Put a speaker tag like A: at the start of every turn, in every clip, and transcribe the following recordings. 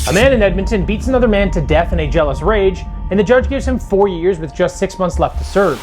A: A man in Edmonton beats another man to death in a jealous rage, and the judge gives him 4 years with just 6 months left to serve.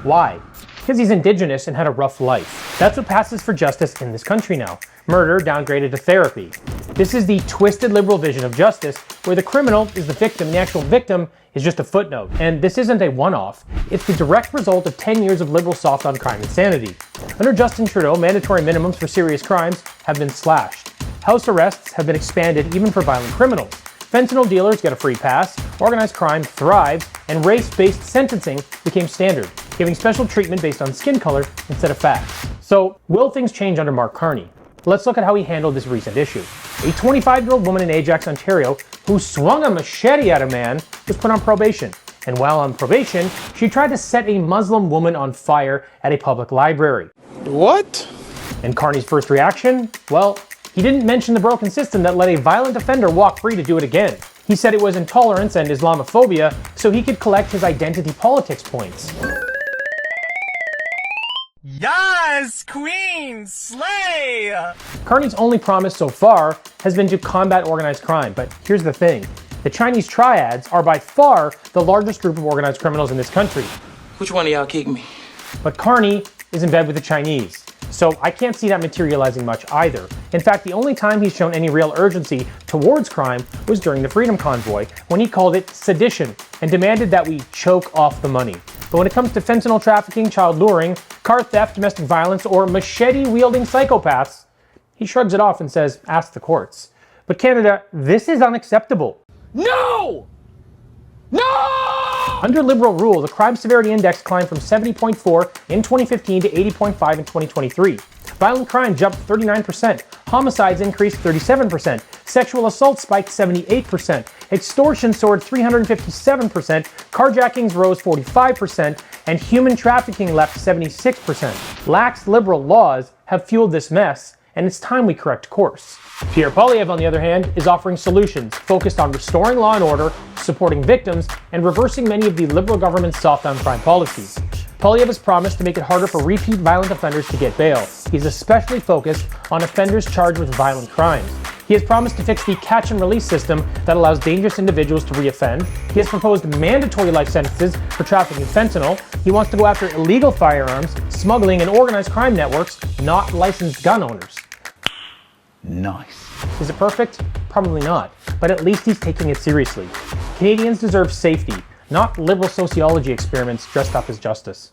A: Why? Because he's Indigenous and had a rough life. That's what passes for justice in this country now. Murder downgraded to therapy. This is the twisted liberal vision of justice, where the criminal is the victim and the actual victim is just a footnote. And this isn't a one-off. It's the direct result of 10 years of liberal soft on crime insanity. Under Justin Trudeau, mandatory minimums for serious crimes have been slashed. House arrests have been expanded even for violent criminals. Fentanyl dealers get a free pass, organized crime thrives, and race-based sentencing became standard, giving special treatment based on skin color instead of facts. So, will things change under Mark Carney? Let's look at how he handled this recent issue. A 25-year-old woman in Ajax, Ontario, who swung a machete at a man, was put on probation. And while on probation, she tried to set a Muslim woman on fire at a public library.
B: What?
A: And Carney's first reaction? Well, he didn't mention the broken system that let a violent offender walk free to do it again. He said it was intolerance and Islamophobia, so he could collect his identity politics points.
C: Yes, Queen, slay!
A: Carney's only promise so far has been to combat organized crime, but here's the thing. The Chinese triads are by far the largest group of organized criminals in this country.
D: Which one of y'all kicked me?
A: But Carney is in bed with the Chinese, so I can't see that materializing much either. In fact, the only time he's shown any real urgency towards crime was during the Freedom Convoy, when he called it sedition and demanded that we choke off the money. But when it comes to fentanyl trafficking, child luring, car theft, domestic violence, or machete-wielding psychopaths, he shrugs it off and says, ask the courts. But Canada, this is unacceptable.
B: No! No!
A: Under Liberal rule, the crime severity index climbed from 70.4 in 2015 to 80.5 in 2023. Violent crime jumped 39%, homicides increased 37%, sexual assault spiked 78%, extortion soared 357%, carjackings rose 45%, and human trafficking leapt 76%. Lax Liberal laws have fueled this mess, and it's time we correct course. Pierre Poilievre, on the other hand, is offering solutions focused on restoring law and order, supporting victims, and reversing many of the Liberal government's soft on crime policies. Poilievre has promised to make it harder for repeat violent offenders to get bail. He's especially focused on offenders charged with violent crimes. He has promised to fix the catch and release system that allows dangerous individuals to reoffend. He has proposed mandatory life sentences for trafficking fentanyl. He wants to go after illegal firearms, smuggling, and organized crime networks, not licensed gun owners.
B: Nice.
A: Is it perfect? Probably not, but at least he's taking it seriously. Canadians deserve safety, not liberal sociology experiments dressed up as justice.